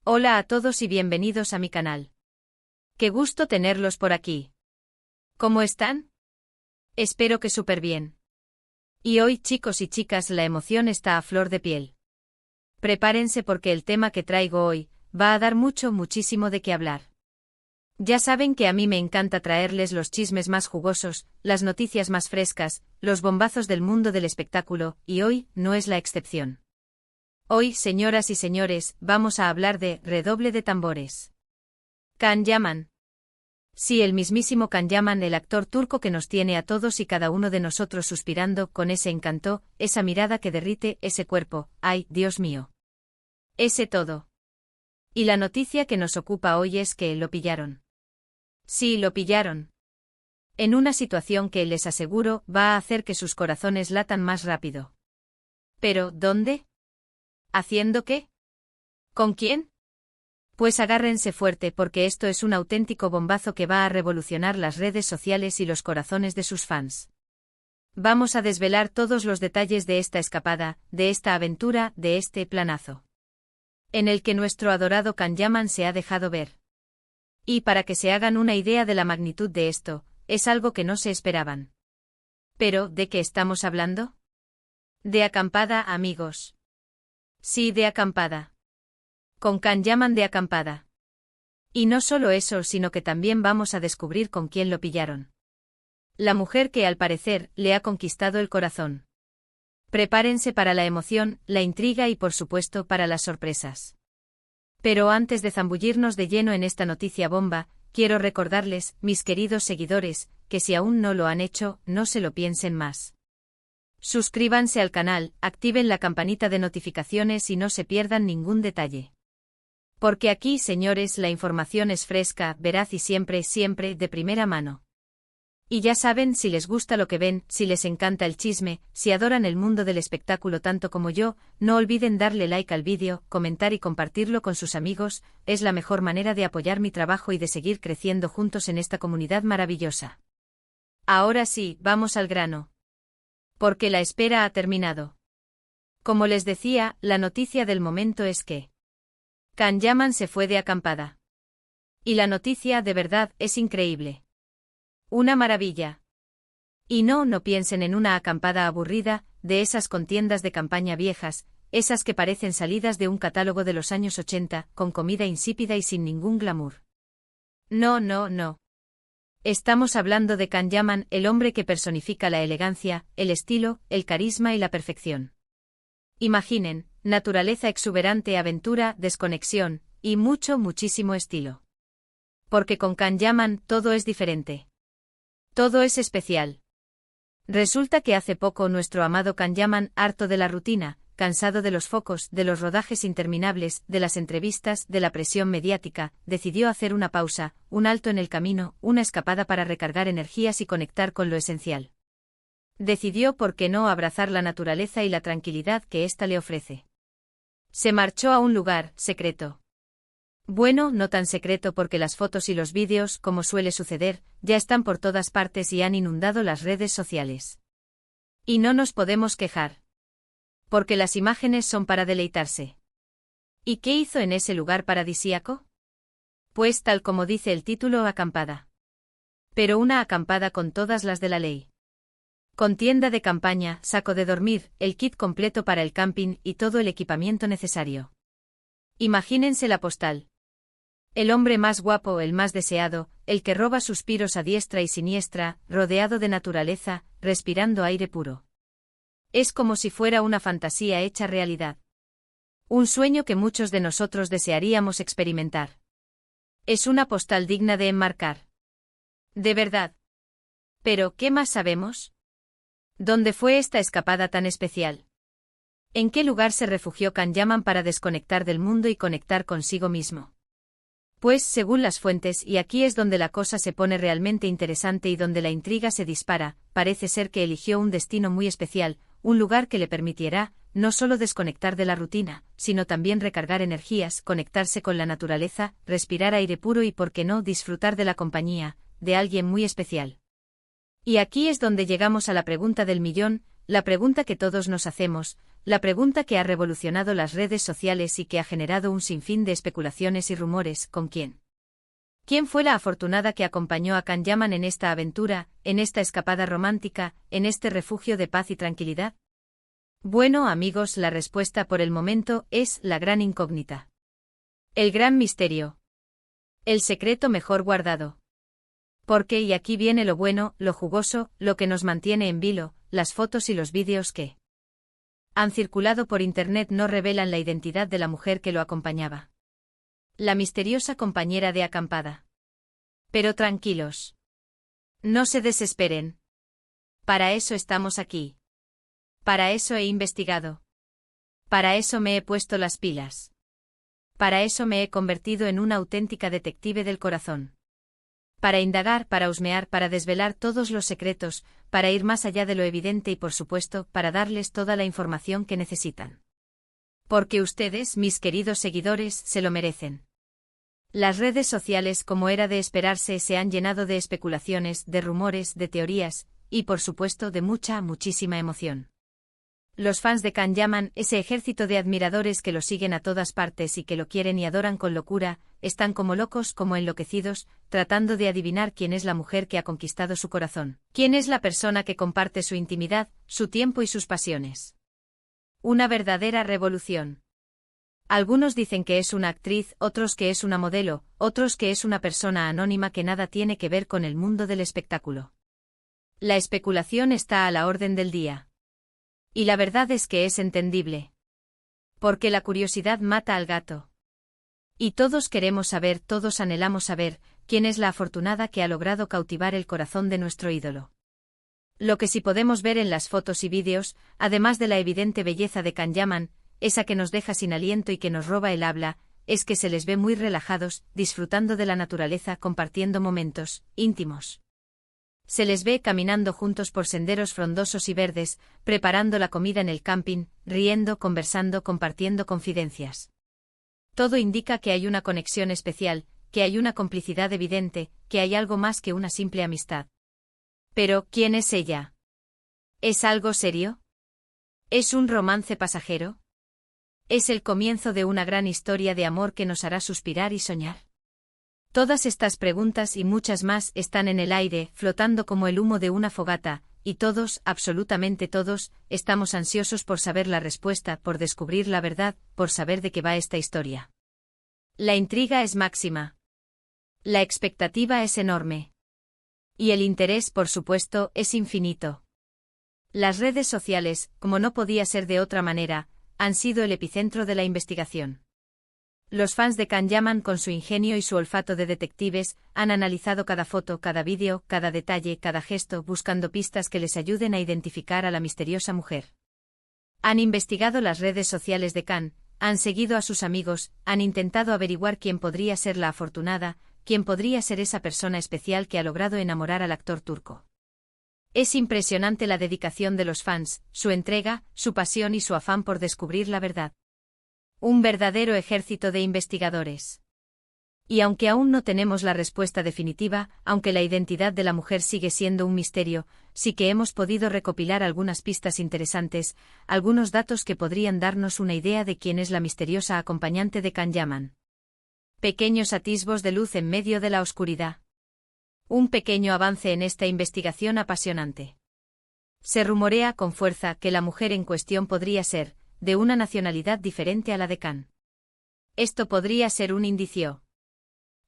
Hola a todos y bienvenidos a mi canal. Qué gusto tenerlos por aquí. ¿Cómo están? Espero que súper bien. Y hoy, chicos y chicas, la emoción está a flor de piel. Prepárense porque el tema que traigo hoy va a dar muchísimo de qué hablar. Ya saben que a mí me encanta traerles los chismes más jugosos, las noticias más frescas, los bombazos del mundo del espectáculo, y hoy no es la excepción. Hoy, señoras y señores, vamos a hablar de redoble de tambores. Can Yaman. Sí, el mismísimo Can Yaman, el actor turco que nos tiene a todos y cada uno de nosotros suspirando con ese encanto, esa mirada que derrite, ese cuerpo, ¡ay, Dios mío! Ese todo. Y la noticia que nos ocupa hoy es que lo pillaron. Sí, lo pillaron. En una situación que, les aseguro, va a hacer que sus corazones latan más rápido. ¿Pero dónde? ¿Haciendo qué? ¿Con quién? Pues agárrense fuerte porque esto es un auténtico bombazo que va a revolucionar las redes sociales y los corazones de sus fans. Vamos a desvelar todos los detalles de esta escapada, de esta aventura, de este planazo. En el que nuestro adorado Can Yaman se ha dejado ver. Y para que se hagan una idea de la magnitud de esto, es algo que no se esperaban. ¿Pero de qué estamos hablando? De acampada, amigos. Sí, de acampada. Con Can Yaman de acampada. Y no solo eso, sino que también vamos a descubrir con quién lo pillaron. La mujer que al parecer le ha conquistado el corazón. Prepárense para la emoción, la intriga y por supuesto para las sorpresas. Pero antes de zambullirnos de lleno en esta noticia bomba, quiero recordarles, mis queridos seguidores, que si aún no lo han hecho, no se lo piensen más. Suscríbanse al canal, activen la campanita de notificaciones y no se pierdan ningún detalle. Porque aquí, señores, la información es fresca, veraz y siempre de primera mano. Y ya saben, si les gusta lo que ven, si les encanta el chisme, si adoran el mundo del espectáculo tanto como yo, no olviden darle like al vídeo, comentar y compartirlo con sus amigos, es la mejor manera de apoyar mi trabajo y de seguir creciendo juntos en esta comunidad maravillosa. Ahora sí, vamos al grano. Porque la espera ha terminado. Como les decía, la noticia del momento es que Can Yaman se fue de acampada. Y la noticia, de verdad, es increíble. Una maravilla. Y no piensen en una acampada aburrida, de esas con tiendas de campaña viejas, esas que parecen salidas de un catálogo de los años 80, con comida insípida y sin ningún glamour. No. Estamos hablando de Can Yaman, el hombre que personifica la elegancia, el estilo, el carisma y la perfección. Imaginen, naturaleza exuberante, aventura, desconexión, y muchísimo estilo. Porque con Can Yaman todo es diferente. Todo es especial. Resulta que hace poco nuestro amado Can Yaman, harto de la rutina, cansado de los focos, de los rodajes interminables, de las entrevistas, de la presión mediática, decidió hacer una pausa, un alto en el camino, una escapada para recargar energías y conectar con lo esencial. Decidió, ¿por qué no?, abrazar la naturaleza y la tranquilidad que ésta le ofrece. Se marchó a un lugar secreto. Bueno, no tan secreto porque las fotos y los vídeos, como suele suceder, ya están por todas partes y han inundado las redes sociales. Y no nos podemos quejar. Porque las imágenes son para deleitarse. ¿Y qué hizo en ese lugar paradisíaco? Pues tal como dice el título, acampada. Pero una acampada con todas las de la ley. Con tienda de campaña, saco de dormir, el kit completo para el camping y todo el equipamiento necesario. Imagínense la postal. El hombre más guapo, el más deseado, el que roba suspiros a diestra y siniestra, rodeado de naturaleza, respirando aire puro. Es como si fuera una fantasía hecha realidad. Un sueño que muchos de nosotros desearíamos experimentar. Es una postal digna de enmarcar. De verdad. Pero, ¿qué más sabemos? ¿Dónde fue esta escapada tan especial? ¿En qué lugar se refugió Can Yaman para desconectar del mundo y conectar consigo mismo? Pues, según las fuentes, y aquí es donde la cosa se pone realmente interesante y donde la intriga se dispara, parece ser que eligió un destino muy especial, un lugar que le permitirá, no solo desconectar de la rutina, sino también recargar energías, conectarse con la naturaleza, respirar aire puro y, por qué no, disfrutar de la compañía, de alguien muy especial. Y aquí es donde llegamos a la pregunta del millón, la pregunta que todos nos hacemos, la pregunta que ha revolucionado las redes sociales y que ha generado un sinfín de especulaciones y rumores: ¿con quién? ¿Quién fue la afortunada que acompañó a Can Yaman en esta aventura, en esta escapada romántica, en este refugio de paz y tranquilidad? Bueno, amigos, la respuesta por el momento es la gran incógnita. El gran misterio. El secreto mejor guardado. Porque, y aquí viene lo bueno, lo jugoso, lo que nos mantiene en vilo, las fotos y los vídeos que han circulado por internet no revelan la identidad de la mujer que lo acompañaba. La misteriosa compañera de acampada. Pero tranquilos. No se desesperen. Para eso estamos aquí. Para eso he investigado. Para eso me he puesto las pilas. Para eso me he convertido en una auténtica detective del corazón. Para indagar, para husmear, para desvelar todos los secretos, para ir más allá de lo evidente y, por supuesto, para darles toda la información que necesitan. Porque ustedes, mis queridos seguidores, se lo merecen. Las redes sociales, como era de esperarse, se han llenado de especulaciones, de rumores, de teorías, y por supuesto de muchísima emoción. Los fans de Can Yaman, ese ejército de admiradores que lo siguen a todas partes y que lo quieren y adoran con locura, están como locos, como enloquecidos, tratando de adivinar quién es la mujer que ha conquistado su corazón, quién es la persona que comparte su intimidad, su tiempo y sus pasiones. Una verdadera revolución. Algunos dicen que es una actriz, otros que es una modelo, otros que es una persona anónima que nada tiene que ver con el mundo del espectáculo. La especulación está a la orden del día. Y la verdad es que es entendible. Porque la curiosidad mata al gato. Y todos queremos saber, todos anhelamos saber, quién es la afortunada que ha logrado cautivar el corazón de nuestro ídolo. Lo que sí podemos ver en las fotos y vídeos, además de la evidente belleza de Can Yaman, esa que nos deja sin aliento y que nos roba el habla, es que se les ve muy relajados, disfrutando de la naturaleza, compartiendo momentos íntimos. Se les ve caminando juntos por senderos frondosos y verdes, preparando la comida en el camping, riendo, conversando, compartiendo confidencias. Todo indica que hay una conexión especial, que hay una complicidad evidente, que hay algo más que una simple amistad. Pero, ¿quién es ella? ¿Es algo serio? ¿Es un romance pasajero? ¿Es el comienzo de una gran historia de amor que nos hará suspirar y soñar? Todas estas preguntas y muchas más están en el aire, flotando como el humo de una fogata, y todos, absolutamente todos, estamos ansiosos por saber la respuesta, por descubrir la verdad, por saber de qué va esta historia. La intriga es máxima. La expectativa es enorme. Y el interés, por supuesto, es infinito. Las redes sociales, como no podía ser de otra manera, han sido el epicentro de la investigación. Los fans de Can Yaman, con su ingenio y su olfato de detectives, han analizado cada foto, cada vídeo, cada detalle, cada gesto, buscando pistas que les ayuden a identificar a la misteriosa mujer. Han investigado las redes sociales de Can, han seguido a sus amigos, han intentado averiguar quién podría ser la afortunada, quién podría ser esa persona especial que ha logrado enamorar al actor turco. Es impresionante la dedicación de los fans, su entrega, su pasión y su afán por descubrir la verdad. Un verdadero ejército de investigadores. Y aunque aún no tenemos la respuesta definitiva, aunque la identidad de la mujer sigue siendo un misterio, sí que hemos podido recopilar algunas pistas interesantes, algunos datos que podrían darnos una idea de quién es la misteriosa acompañante de Can Yaman. Pequeños atisbos de luz en medio de la oscuridad. Un pequeño avance en esta investigación apasionante. Se rumorea con fuerza que la mujer en cuestión podría ser de una nacionalidad diferente a la de Can. Esto podría ser un indicio.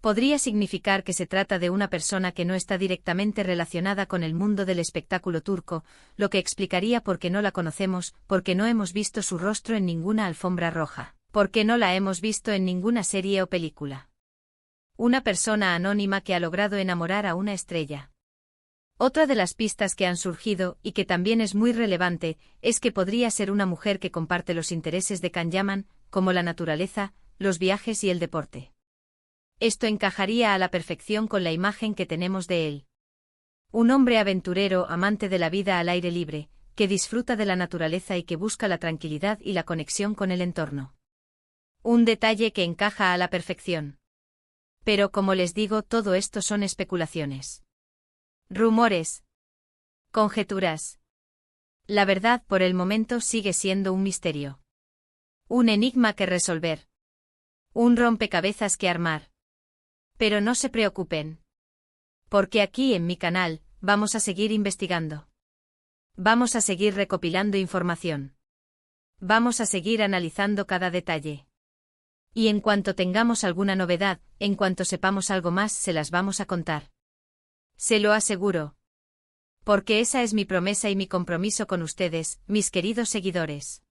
Podría significar que se trata de una persona que no está directamente relacionada con el mundo del espectáculo turco, lo que explicaría por qué no la conocemos, por qué no hemos visto su rostro en ninguna alfombra roja, por qué no la hemos visto en ninguna serie o película. Una persona anónima que ha logrado enamorar a una estrella. Otra de las pistas que han surgido, y que también es muy relevante, es que podría ser una mujer que comparte los intereses de Can Yaman, como la naturaleza, los viajes y el deporte. Esto encajaría a la perfección con la imagen que tenemos de él. Un hombre aventurero, amante de la vida al aire libre, que disfruta de la naturaleza y que busca la tranquilidad y la conexión con el entorno. Un detalle que encaja a la perfección. Pero como les digo, todo esto son especulaciones. Rumores. Conjeturas. La verdad por el momento sigue siendo un misterio. Un enigma que resolver. Un rompecabezas que armar. Pero no se preocupen. Porque aquí en mi canal, vamos a seguir investigando. Vamos a seguir recopilando información. Vamos a seguir analizando cada detalle. Y en cuanto tengamos alguna novedad, en cuanto sepamos algo más, se las vamos a contar. Se lo aseguro. Porque esa es mi promesa y mi compromiso con ustedes, mis queridos seguidores.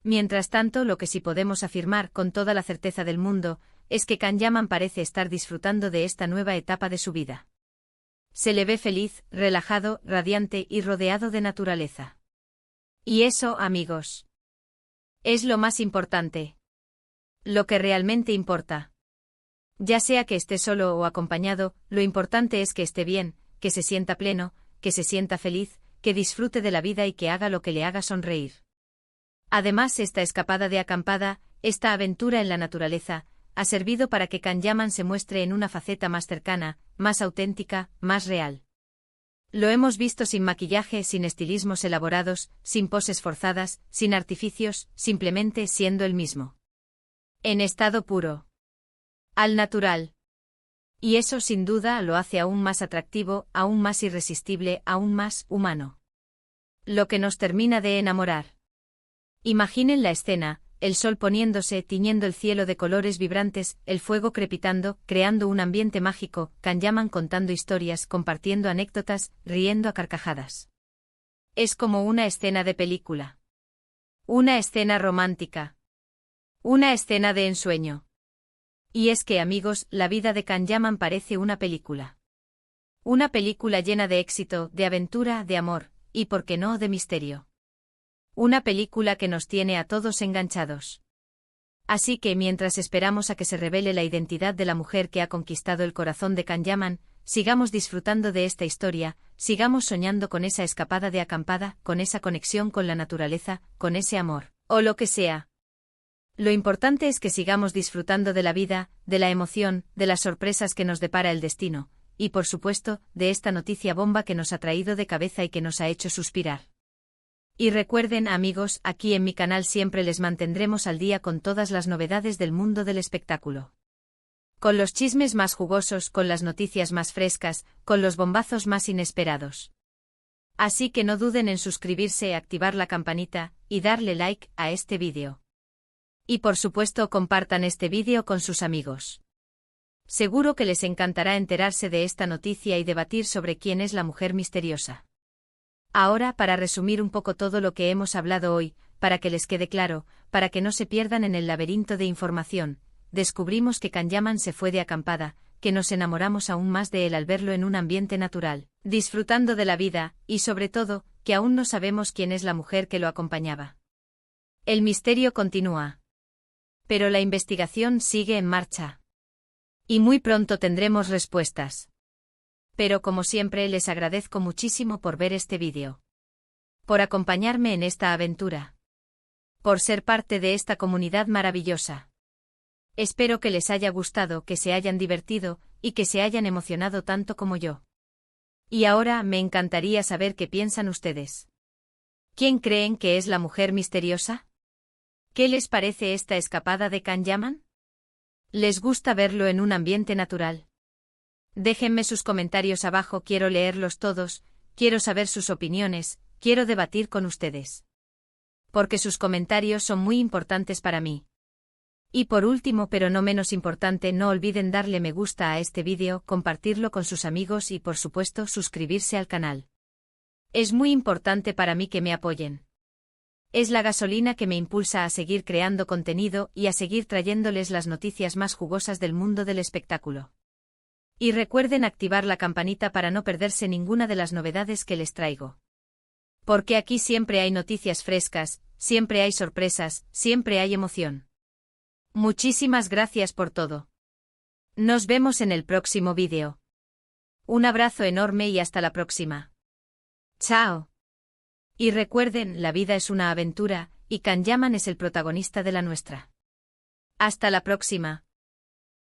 Mientras tanto, lo que sí podemos afirmar con toda la certeza del mundo, es que Can Yaman parece estar disfrutando de esta nueva etapa de su vida. Se le ve feliz, relajado, radiante y rodeado de naturaleza. Y eso, amigos, es lo más importante. Lo que realmente importa. Ya sea que esté solo o acompañado, lo importante es que esté bien, que se sienta pleno, que se sienta feliz, que disfrute de la vida y que haga lo que le haga sonreír. Además, esta escapada de acampada, esta aventura en la naturaleza, ha servido para que Can Yaman se muestre en una faceta más cercana, más auténtica, más real. Lo hemos visto sin maquillaje, sin estilismos elaborados, sin poses forzadas, sin artificios, simplemente siendo el mismo. En estado puro. Al natural. Y eso sin duda lo hace aún más atractivo, aún más irresistible, aún más humano. Lo que nos termina de enamorar. Imaginen la escena, el sol poniéndose, tiñendo el cielo de colores vibrantes, el fuego crepitando, creando un ambiente mágico, Can Yaman contando historias, compartiendo anécdotas, riendo a carcajadas. Es como una escena de película. Una escena romántica. Una escena de ensueño. Y es que, amigos, la vida de Can Yaman parece una película. Una película llena de éxito, de aventura, de amor, y por qué no, de misterio. Una película que nos tiene a todos enganchados. Así que mientras esperamos a que se revele la identidad de la mujer que ha conquistado el corazón de Can Yaman, sigamos disfrutando de esta historia, sigamos soñando con esa escapada de acampada, con esa conexión con la naturaleza, con ese amor, o lo que sea. Lo importante es que sigamos disfrutando de la vida, de la emoción, de las sorpresas que nos depara el destino, y por supuesto, de esta noticia bomba que nos ha traído de cabeza y que nos ha hecho suspirar. Y recuerden, amigos, aquí en mi canal siempre les mantendremos al día con todas las novedades del mundo del espectáculo. Con los chismes más jugosos, con las noticias más frescas, con los bombazos más inesperados. Así que no duden en suscribirse, activar la campanita, y darle like a este vídeo. Y por supuesto compartan este vídeo con sus amigos. Seguro que les encantará enterarse de esta noticia y debatir sobre quién es la mujer misteriosa. Ahora, para resumir un poco todo lo que hemos hablado hoy, para que les quede claro, para que no se pierdan en el laberinto de información, descubrimos que Can Yaman se fue de acampada, que nos enamoramos aún más de él al verlo en un ambiente natural, disfrutando de la vida, y sobre todo, que aún no sabemos quién es la mujer que lo acompañaba. El misterio continúa. Pero la investigación sigue en marcha. Y muy pronto tendremos respuestas. Pero como siempre les agradezco muchísimo por ver este vídeo. Por acompañarme en esta aventura. Por ser parte de esta comunidad maravillosa. Espero que les haya gustado, que se hayan divertido, y que se hayan emocionado tanto como yo. Y ahora me encantaría saber qué piensan ustedes. ¿Quién creen que es la mujer misteriosa? ¿Qué les parece esta escapada de Can Yaman? ¿Les gusta verlo en un ambiente natural? Déjenme sus comentarios abajo, quiero leerlos todos, quiero saber sus opiniones, quiero debatir con ustedes. Porque sus comentarios son muy importantes para mí. Y por último, pero no menos importante, no olviden darle me gusta a este vídeo, compartirlo con sus amigos y por supuesto suscribirse al canal. Es muy importante para mí que me apoyen. Es la gasolina que me impulsa a seguir creando contenido y a seguir trayéndoles las noticias más jugosas del mundo del espectáculo. Y recuerden activar la campanita para no perderse ninguna de las novedades que les traigo. Porque aquí siempre hay noticias frescas, siempre hay sorpresas, siempre hay emoción. Muchísimas gracias por todo. Nos vemos en el próximo vídeo. Un abrazo enorme y hasta la próxima. Chao. Y recuerden, la vida es una aventura, y Can Yaman es el protagonista de la nuestra. Hasta la próxima.